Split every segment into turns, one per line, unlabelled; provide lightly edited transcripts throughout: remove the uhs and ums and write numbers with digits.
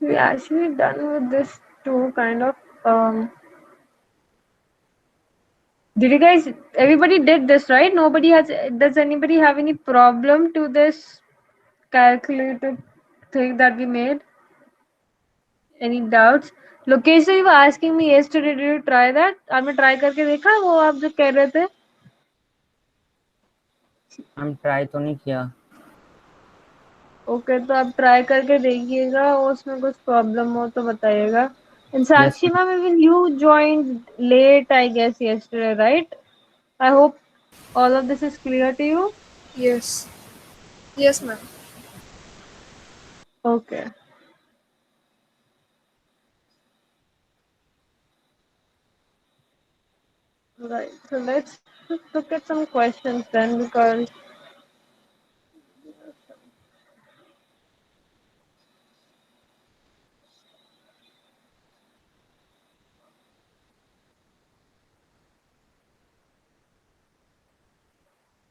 We actually done with this too, kind of. Did you guys? Everybody did this, right? Nobody has. Does anybody have any problem to this calculated thing that we made? Any doubts? Lokesh, you were asking me yesterday. Did you try that? आपने try करके देखा वो आप जो कह रहे थे?
हम ट्राई तो नहीं किया।
ओके, तो आप ट्राई करके देखिएगा, उसमें कुछ प्रॉब्लम हो तो बताइएगा. And
yes
Sakshi
ma'am.
ma'am, even you joined late, I guess, yesterday, right? I hope all of this is clear to you.
Yes. Yes, ma'am.
Okay. Right. So let's just look at some questions then, because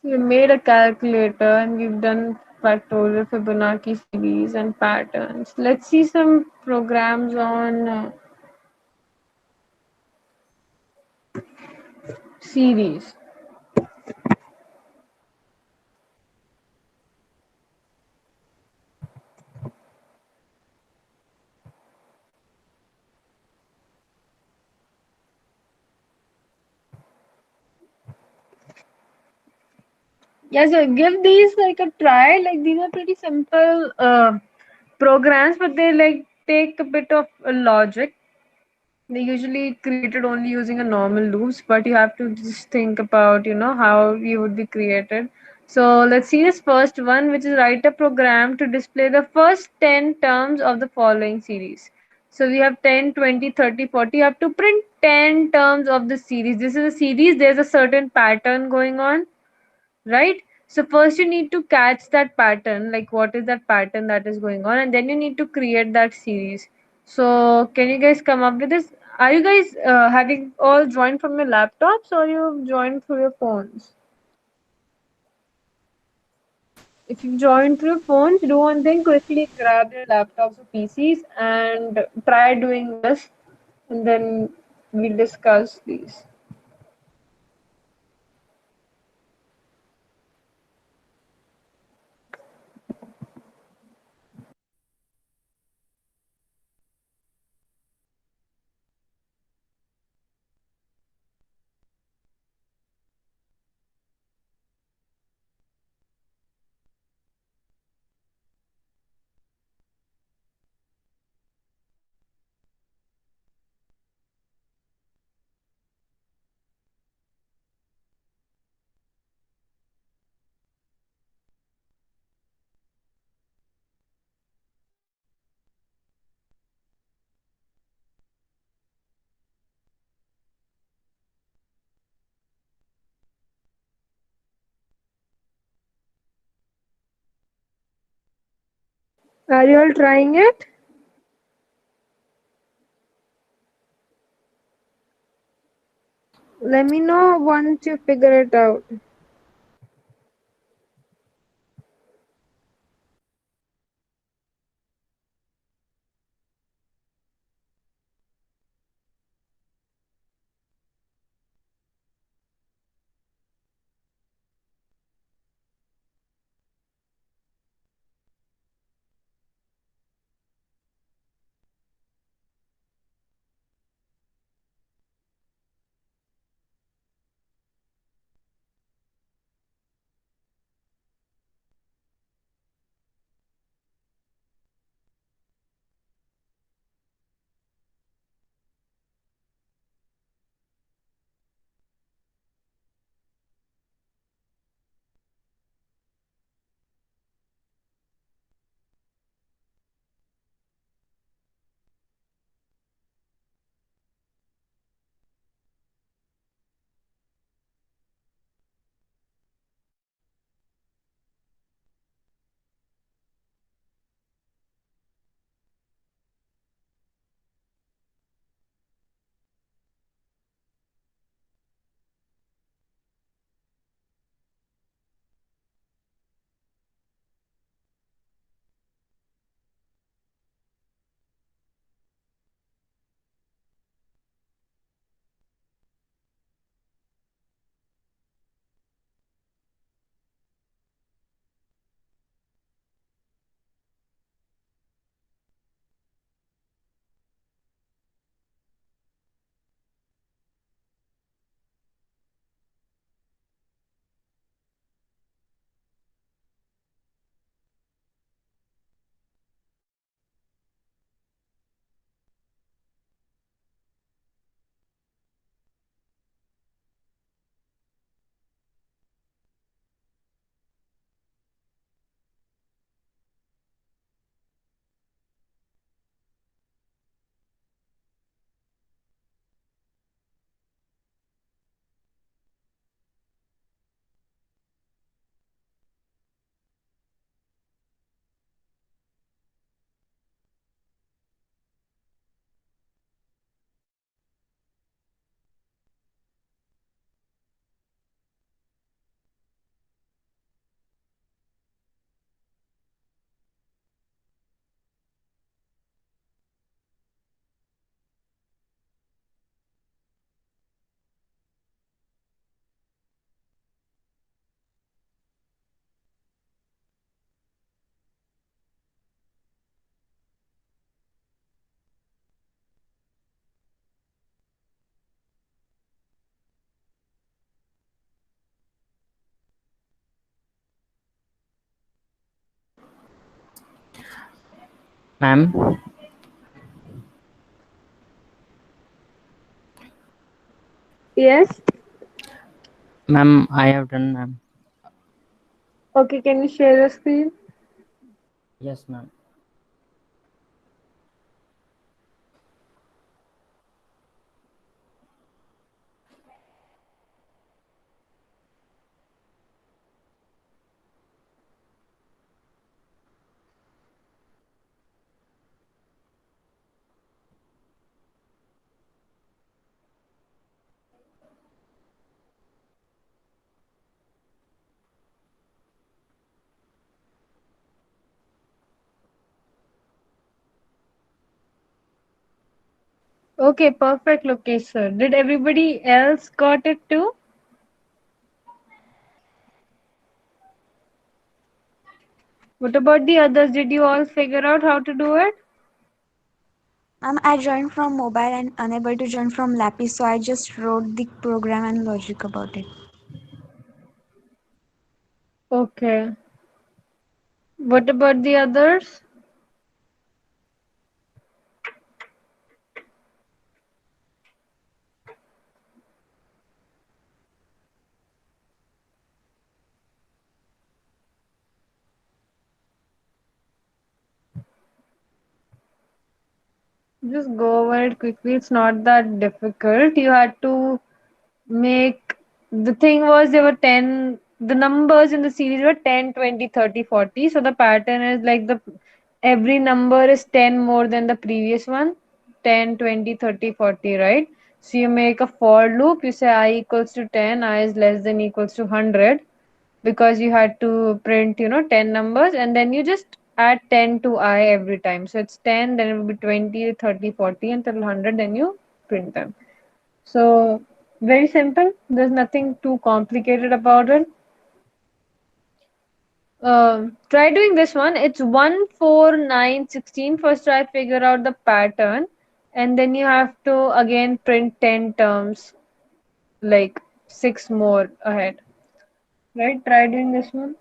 we made a calculator and we've done factorial Fibonacci series and patterns. Let's see some programs on series. Yeah, so give these like a try. Like these are pretty simple programs, but they like take a bit of logic. They usually created only using a normal loops, but you have to just think about, how you would be created. So let's see this first one, which is write a program to display the first 10 terms of the following series. So we have 10, 20, 30, 40. You have to print 10 terms of the series. This is a series. There's a certain pattern going on, right? So first you need to catch that pattern, like what is that pattern that is going on, and then you need to create that series. So can you guys come up with this? Are you guys having all joined from your laptops, or you joined through your phones? If you joined through your phones, do one thing: quickly grab your laptops or PCs and try doing this, and then we'll discuss these. Are you all trying it? Let me know once you figure it out.
Ma'am,
Yes.
ma'am, I have done, ma'am.
Okay, can you share your screen?
Yes, ma'am.
Okay, perfect, Lokesh sir. Did everybody else got it too? What about the others? Did you all figure out how to do it?
I joined from mobile and unable to join from Lapis, so I just wrote the program and logic about it.
Okay. What about the others? Just go over it quickly. It's not that difficult. You had to make the thing was there were 10, the numbers in the series were 10, 20, 30, 40. So the pattern is like the every number is 10 more than the previous one. 10, 20, 30, 40, right? So you make a for loop. You say I equals to 10, I is less than equals to 100, because you had to print 10 numbers, and then you just add 10 to I every time. So it's 10, then it will be 20, 30, 40 until 100, then you print them. So very simple. There's nothing too complicated about it. Try doing this one. It's 1, 4, 9, 16. First try figure out the pattern, and then you have to again print 10 terms, like 6 more ahead. Right? Try doing this one.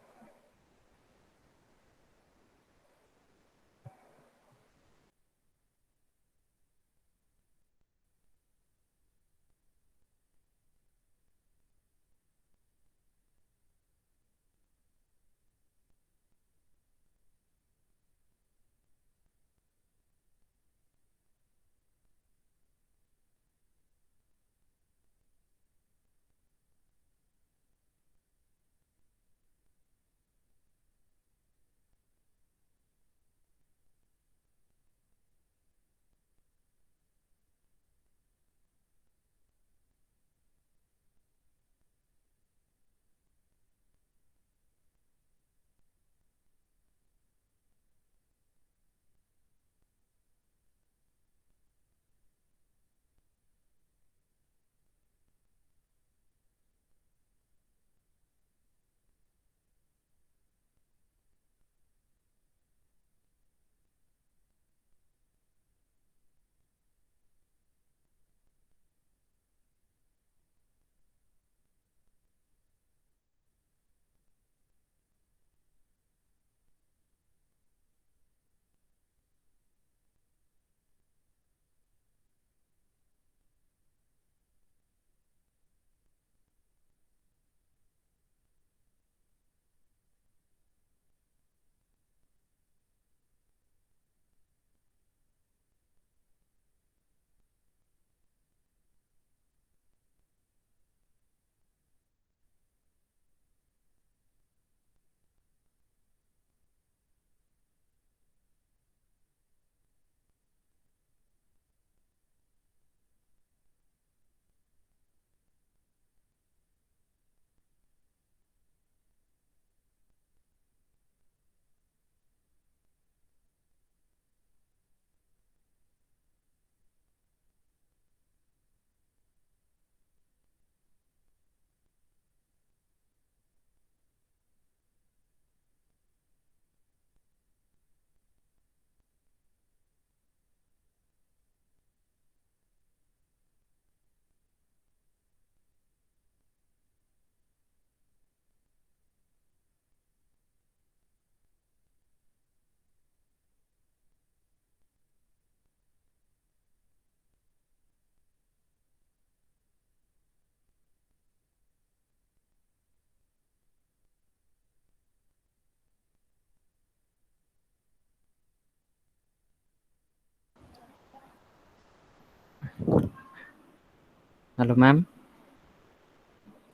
Hello, ma'am.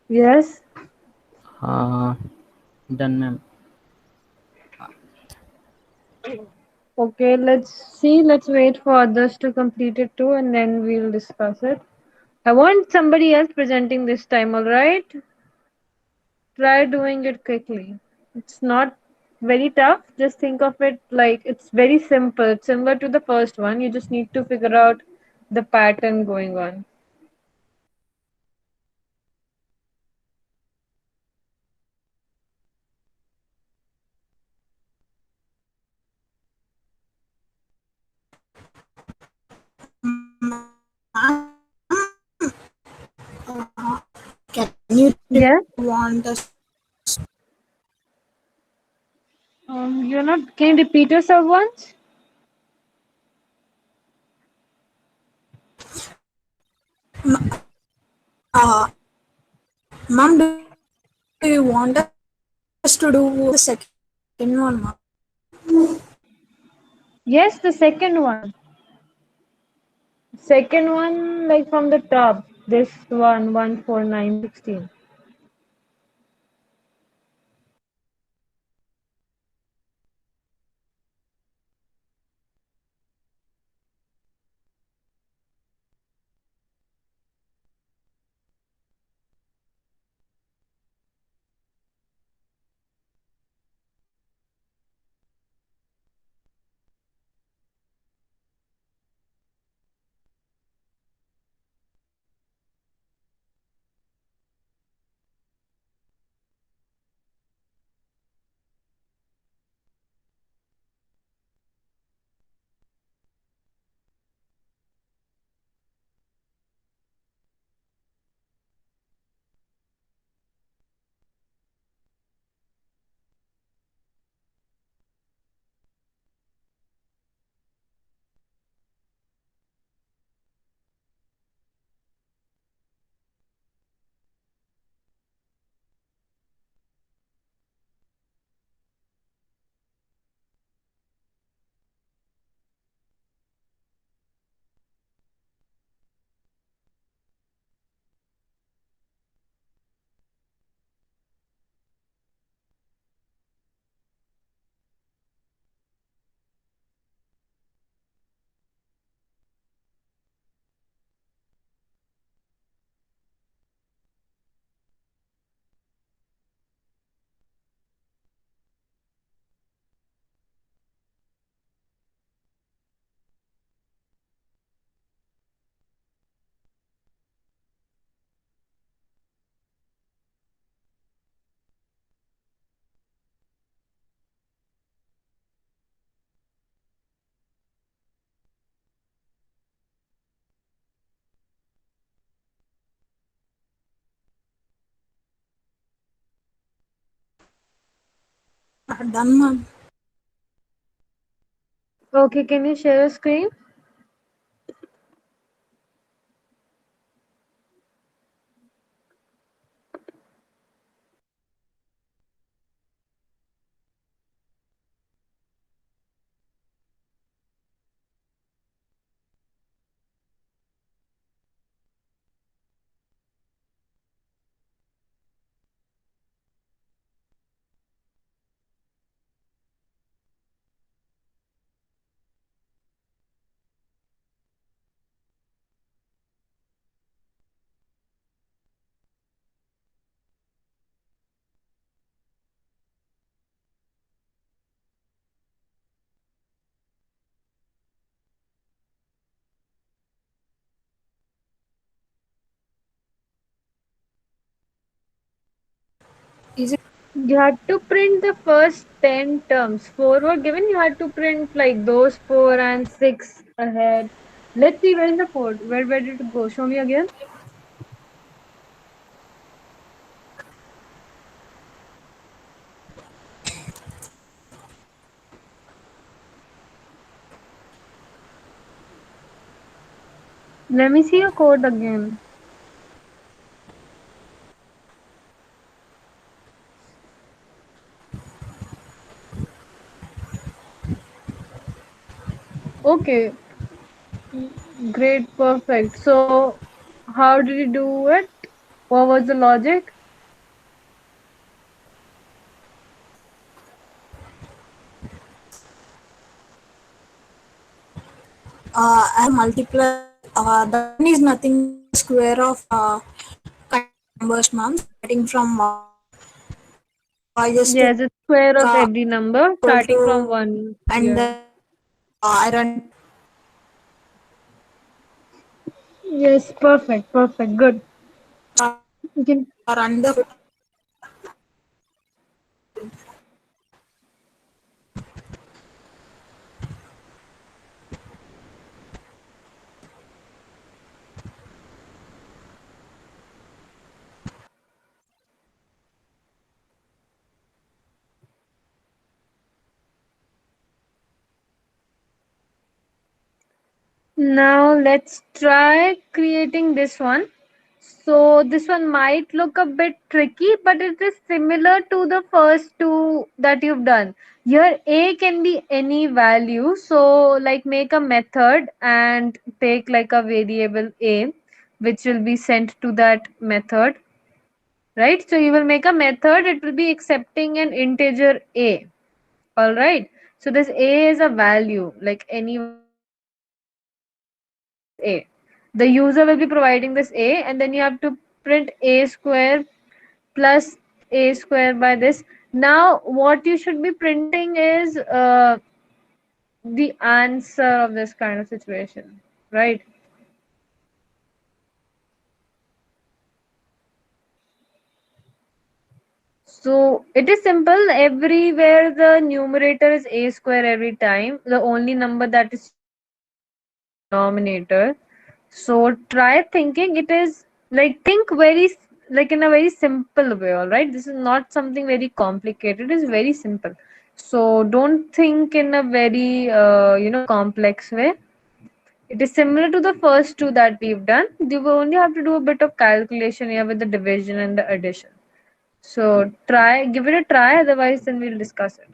Yes.
Uh, done, ma'am.
Okay, let's see. Let's wait for others to complete it too, and then we'll discuss it. I want somebody else presenting this time, alright? Try doing it quickly. It's not very tough. Just think of it like it's very simple. It's similar to the first one. You just need to figure out the pattern going on.
Can you
Yeah.
want us?
You're not. Can you repeat yourself once?
Uh, Ma'am, do you want us to do the second one, ma'am?
Yes, the second one. Second one, like from the top. This one, 14916.
Done, ma'am.
Okay, can you share your screen?
Is it
You had to print the first 10 terms. Four were given, you had to print like those four and six ahead. Let's see where's the fourth. Where did it go? Show me again. Let me see your code again. Okay, great, perfect. So, How did you do it? What was the logic?
I have multiply. The one is nothing but square of numbers, ma'am. Starting from one, I just took
Yes, it's square of
uh,
every number
equal
starting from
to,
one.
and
Yeah.
then I run
Yes, perfect, perfect, good. You can.
run the.
Now let's try creating this one. So this one might look a bit tricky, but it is similar to the first two that you've done. Here a can be any value. So like make a method and take like a variable a, which will be sent to that method, right? So you will make a method, it will be accepting an integer a. All right. So this a is a value, like any value you can take this a. The user will be providing this a, and then you have to print a square plus a square by this. Now, what you should be printing is the answer of this kind of situation, right? So it is simple. Everywhere the numerator is a square every time. The only number that is changing is the denominator. So try thinking it is like think very like in a very simple way, all right? This is not something very complicated. It is very simple. So don't think in a very complex way. It is similar to the first two that we've done. You will only have to do a bit of calculation here with the division and the addition. So try, give it a try. Otherwise, then we'll discuss it.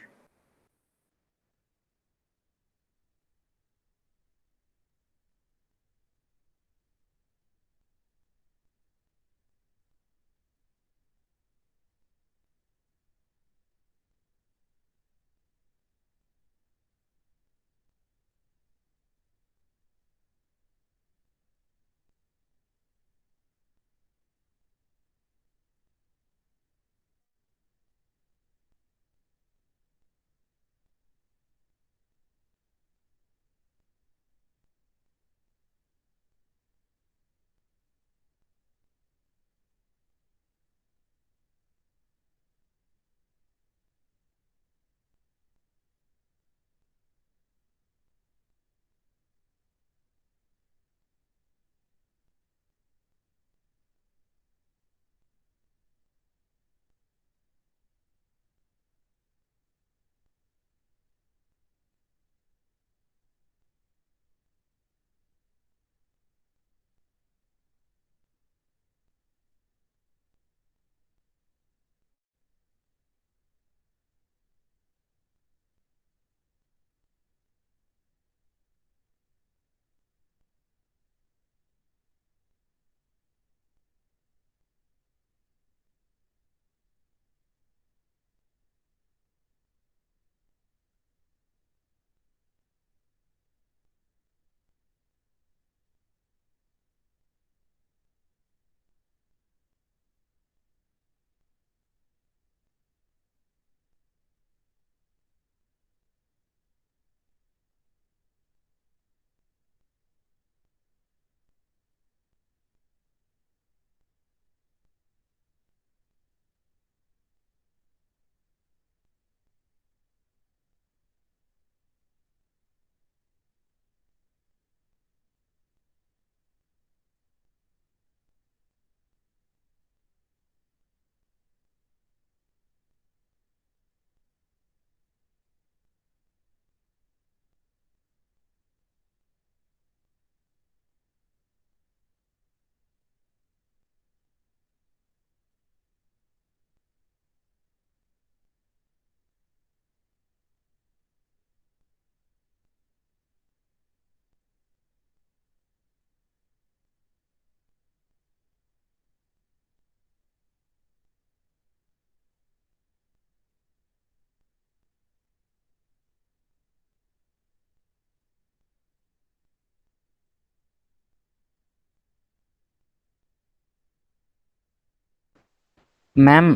Ma'am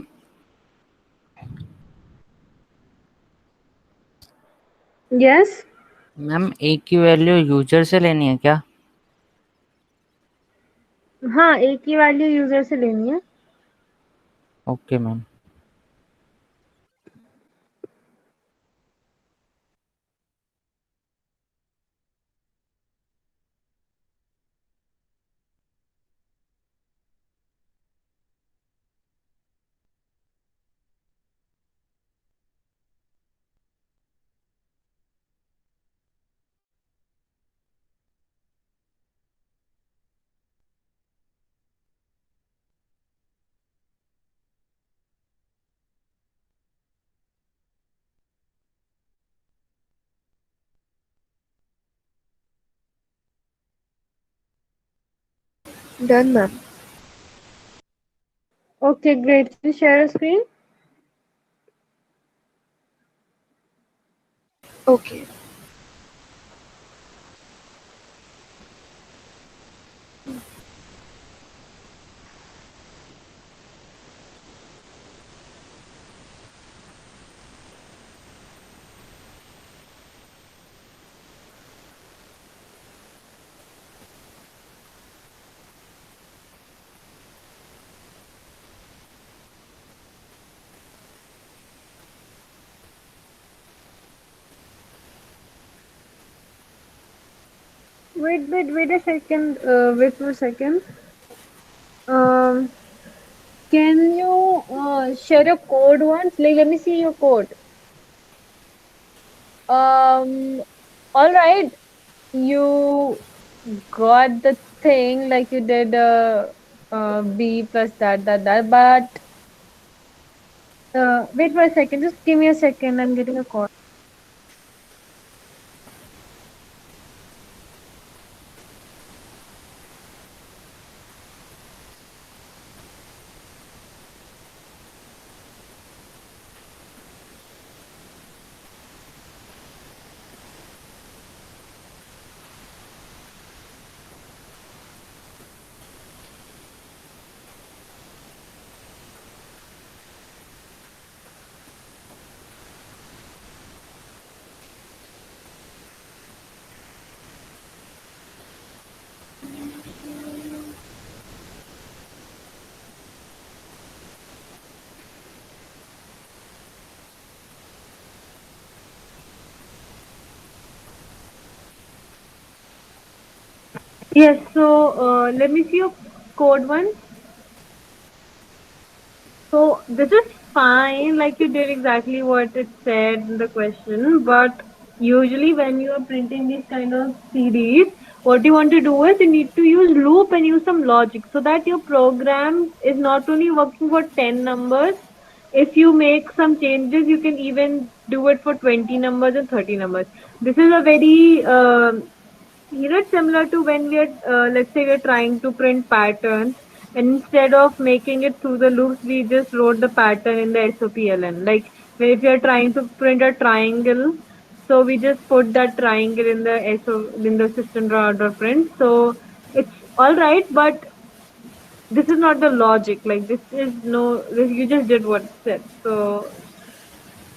Yes.
Ma'am a की value user से लेनी है क्या?
हाँ, एक ही value user से लेनी है.
Okay ma'am.
Done, ma'am.
Okay, great. Can you share a screen?
Okay.
Wait a second. Wait for a second. Um, can you share your code once? Like, let me see your code. Um, all right. You got the thing like you did B plus that. But wait for a second. Just give me a second. I'm getting a call. Yes. So let me see your code once. So this is fine, like you did exactly what it said in the question, but usually when you are printing these kind of series, what you want to do is you need to use loop and use some logic so that your program is not only working for 10 numbers, if you make some changes, you can even do it for 20 numbers and 30 numbers. This is a very it's similar to when we are, let's say, we're trying to print patterns, and instead of making it through the loops, we just wrote the pattern in the SOPLN. Like, if you're trying to print a triangle, so we just put that triangle in the in the system.print. So it's all right, but this is not the logic. Like, you just did what it said. So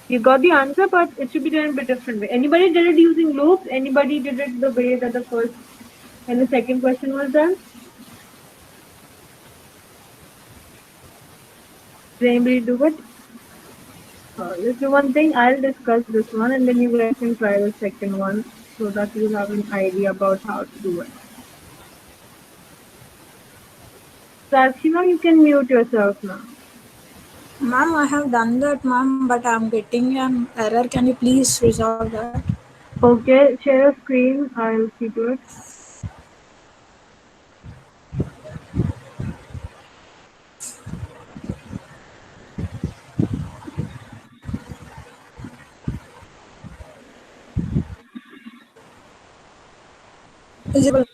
you got the answer, but it should be done in a different way. Anybody did it using loops? Anybody did it the way that the first and the second question was done? Did anybody do it? Let's do one thing. I'll discuss this one and then you guys can try the second one so that you have an idea about how to do it. Sakshima, you can mute yourself now.
Ma'am, I have done that, ma'am, but I'm getting an error. Can you please resolve that?
Okay, share your screen. I'll see to it.
Visible.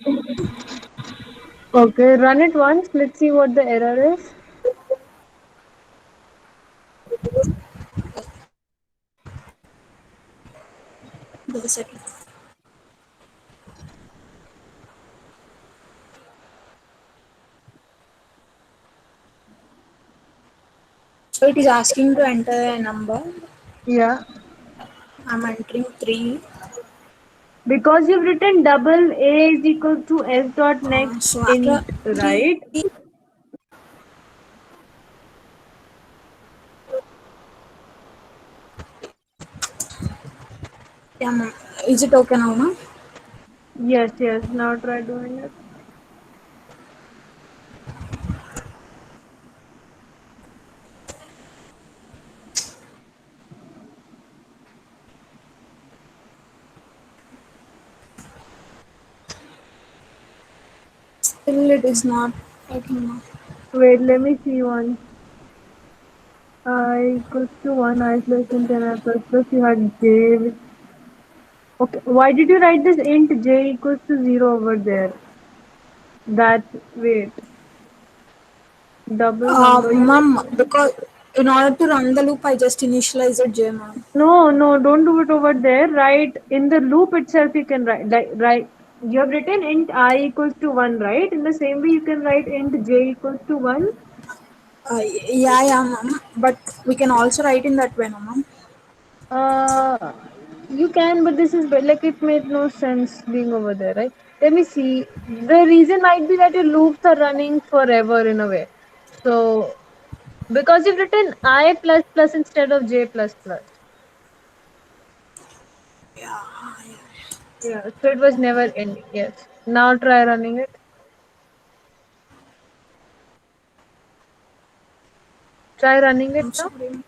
Okay, run it once. Let's see what the error is.
Just a second. So it is asking to enter a number.
Yeah.
I'm entering 3.
Because you've written double A is equal to S dot next
So after
int, right?
3, yeah, ma'am. Is it okay now, ma'am?
Yes, yes. Now try doing it.
Still it is not working now.
Wait, let me see one. I equals to 1, I plus and 10 I plus plus you had j. Okay, why did you write this int j equals to 0 over there? That, wait, double number.
Ma'am, because in order to run the loop, I just initialized J, ma'am.
No, no, don't do it over there. Write in the loop itself. You can write like right. You have written int I equals to 1, right? In the same way, you can write int j equals to 1.
Yeah, yeah, ma'am. But we can also write in that way, no, ma'am.
You can, but this is like it made no sense being over there, right? Let me see. The reason might be that your loops are running forever in a way. So because you've written I plus plus instead of j plus plus. Yeah, so it was never ending. Yes. Now try running it. Try running it
I'm
now.
sorry.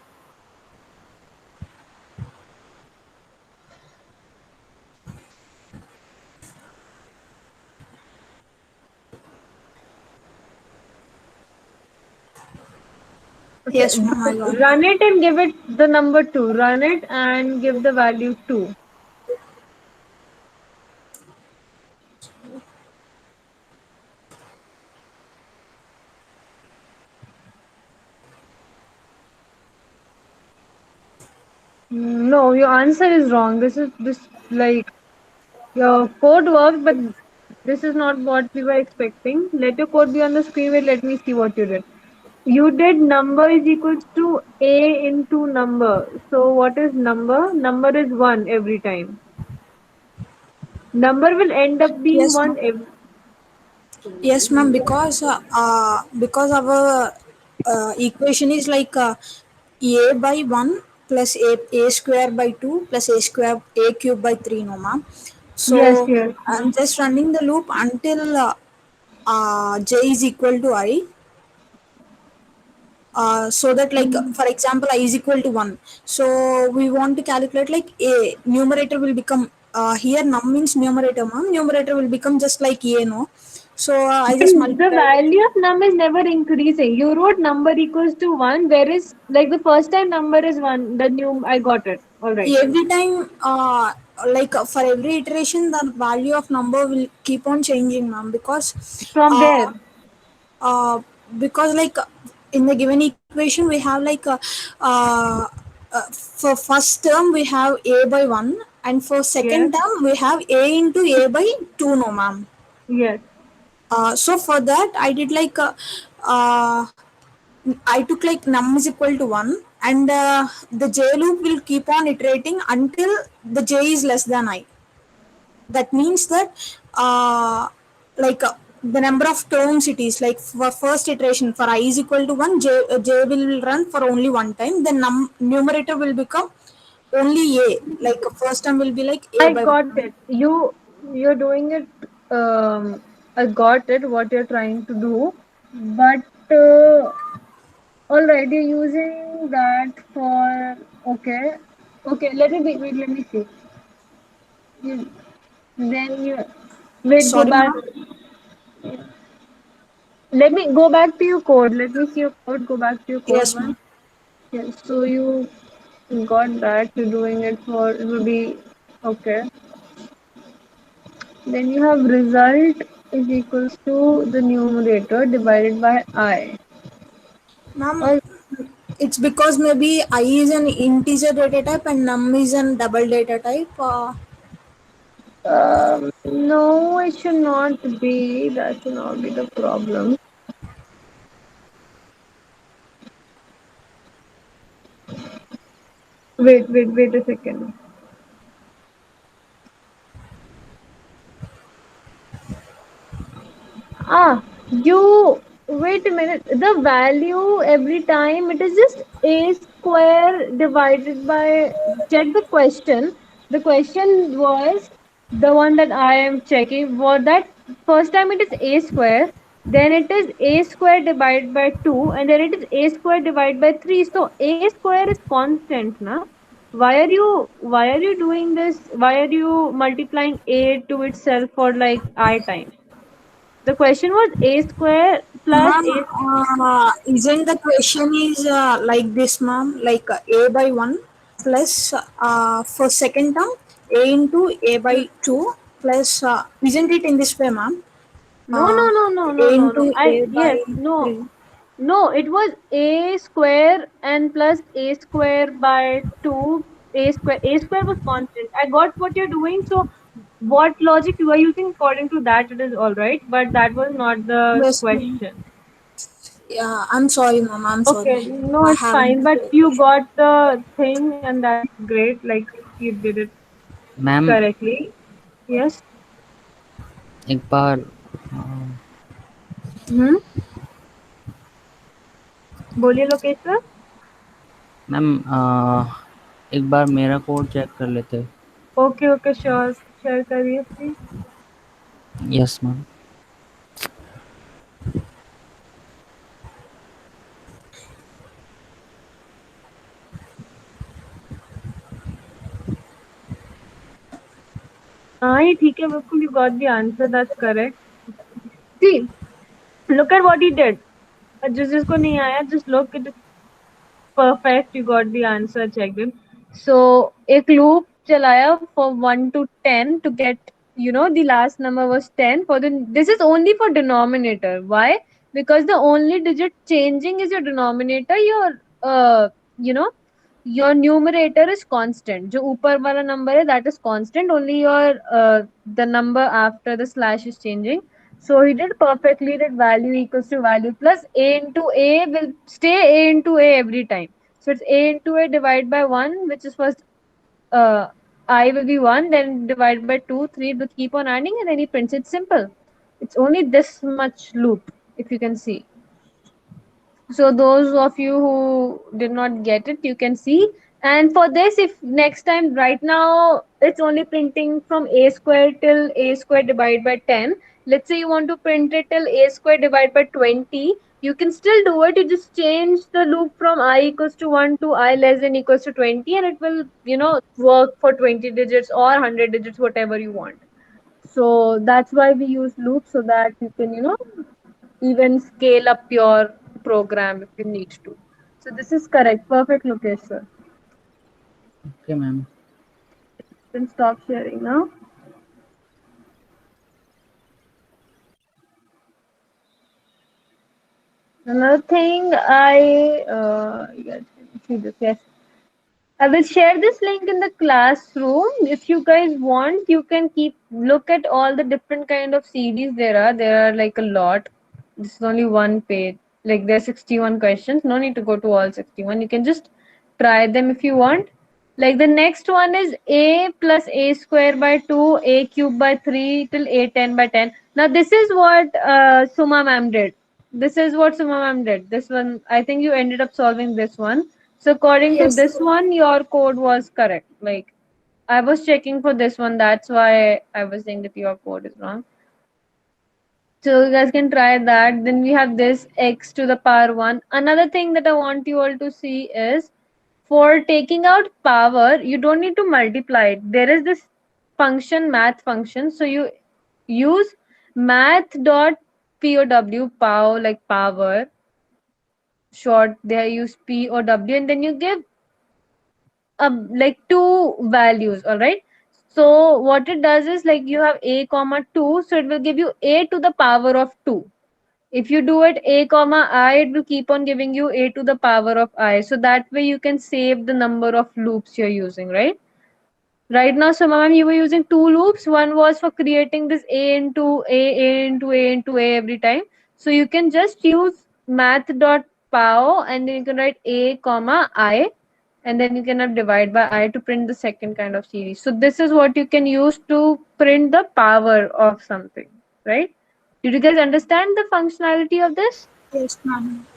Okay,
Yes, ma'am, I got that.
run it and give it the number 2. Run it and give the value 2. No, your answer is wrong. This is this like your code works, but this is not what we were expecting. Let your code be on the screen. Wait, let me see what you did. You did number is equals to a into number. So what is number? Number is 1 every time. Number will end up being
Yes,
1
ma'am.
every.
Yes, ma'am. Because our equation is like a by 1 plus a square by 2 plus a square a cube by 3, no, ma'am.
Yes,
So
yes.
I'm just running the loop until j is equal to I. So that like for example I is equal to 1, so we want to calculate like a numerator will become here num means numerator, ma'am. Numerator will become just like a, no. So I just
The
multiply it.
value of number is never increasing. You wrote number equals to 1, whereas like the first time number is 1, the new I got it. All right.
Every time like for every iteration the value of number will keep on changing, ma'am,
From
uh,
there.
uh, because like in the given equation we have like uh, for first term we have a by 1 and for
Yes.
second term we have a into a by 2, no, ma'am.
Yes.
So for that I did like uh, I took like num is equal to 1 and the j loop will keep on iterating until the j is less than I. That means that like the number of terms it is like for first iteration for I is equal to 1, j will run for only one time, then numerator will become only a, like first term will be like a
I
by
got
1.
it. You're doing it. I got it. What you're trying to do, but all right, you're using that for okay. Okay, let me be. Wait, let me see. You, then you wait. Go
Sorry,
back.
ma'am.
Let me go back to your code. Let me see your code. Go back to your code
Yes,
once.
ma'am.
Yes. So you got that. You're doing it for it will be okay. Then you have result is equals to the numerator divided by I.
Ma'am,
Or
it's because maybe I is an integer data type and num is an double data type.
no, it should not be. That should not be the problem. Wait a second. Ah, you wait a minute. The value every time it is just a square divided by. Check the question. The question was the one that I am checking. Was that first time it is a square, then it is a square divided by 2, and then it is a square divided by 3. So a square is constant, na? Why are you doing this? Why are you multiplying a to itself for like I times? The question was a square plus
Ma'am,
a.
isn't the question is like this, ma'am? Like a by 1 plus for second term a into a by 2 plus, isn't it in this way, ma'am?
No, no,
Uh,
no, no,
a
no, no, no.
into
I
a by
yes, no,
3.
no. It was a square and plus a square by two. A square. A square was constant. I got what you're doing. So, what logic you are using according to that, it is all right. But that was not the
Yes, ma'am.
question.
Yeah, I'm sorry, ma'am. I'm sorry.
Okay, no,
I
it's
haven't.
fine. But you got the thing, and that's great. Like you did it
ma'am
correctly. Yes.
एक बार
Hmm. बोलिए Lokesh sir.
Ma'am एक बार मेरा code check कर लेते.
Okay, sure. Share करिए please.
Yes ma'am.
हाँ ये ठीक है बिल्कुल. You got the answer. That's correct. See, look at what he did. जिसको नहीं आया, just look at it. Perfect. You got the answer. Checked it. So एक loop चलाया for 1 to 10 to get, the last number was 10 for the. This is only for denominator. Why? Because the only digit changing is your denominator. You know your numerator is constant. जो ऊपर वाला number है, that is constant. Only the number after the slash is changing. So he did perfectly that value equals to value plus a into a will stay a into a every time. So it's a into a divided by 1, which is first uh, I will be 1, then divided by 2, 3, will keep on adding, and then he prints it simple. It's only this much loop, if you can see. So those of you who did not get it, you can see. And for this, if next time, right now, it's only printing from a square till a square divided by 10. Let's say you want to print it till a square divided by 20. You can still do it. You just change the loop from I equals to 1 to I less than equals to 20, and it will, work for 20 digits or 100 digits, whatever you want. So that's why we use loops, so that you can, even scale up your program if you need to. So this is correct. Perfect, Lokesh sir.
Okay ma'am.
Then stop sharing now. Another thing yes, see this, yes. I will share this link in the classroom. If you guys want, you can look at all the different kind of CDs there are. There are like a lot. This is only one page. Like there are 61 questions. No need to go to all 61. You can just try them if you want. Like the next one is a plus a square by 2, a cube by 3 till a 10 by 10. Now this is what Suma ma'am did. This is what Suma ma'am did. This one, I think you ended up solving this one. So according to
Yes.
this one, your code was correct. Like I was checking for this one. That's why I was saying that your code is wrong. So you guys can try that. Then we have this x to the power 1. Another thing that I want you all to see is for taking out power, you don't need to multiply it. There is this function, math function. So you use math.pow, like power. Short, they use POW, and then you give like two values. All right. So what it does is like you have a comma 2, so it will give you a to the power of 2. If you do it a comma I, it will keep on giving you a to the power of I. So that way you can save the number of loops you're using, right? Right now, so ma'am, you were using two loops. One was for creating this a into a into a into a every time. So you can just use math.pow, and then you can write a comma I, and then you cannot divide by I to print the second kind of series. So this is what you can use to print the power of something, right? Did you guys understand the functionality of this?
Yes, ma'am.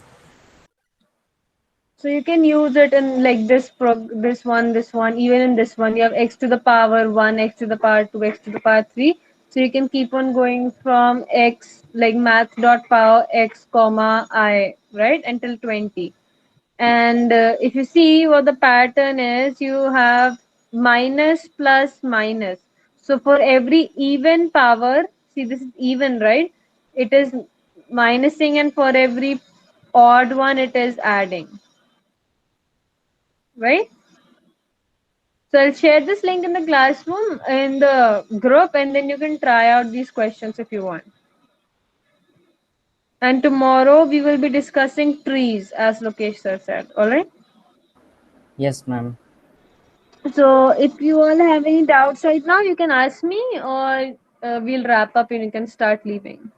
So you can use it in like this one, even in this one. You have x to the power 1, x to the power 2, x to the power 3. So you can keep on going from x, like math dot power x comma I, right, until 20. And if you see what the pattern is, you have minus plus minus. So for every even power, see this is even, right? It is minusing, and for every odd one, it is adding, right? So I'll share this link in the classroom in the group, and then you can try out these questions if you want. And tomorrow we will be discussing trees, as Lokesh sir said. All right.
Yes, ma'am.
So if you all have any doubts right now, you can ask me, or we'll wrap up and you can start leaving.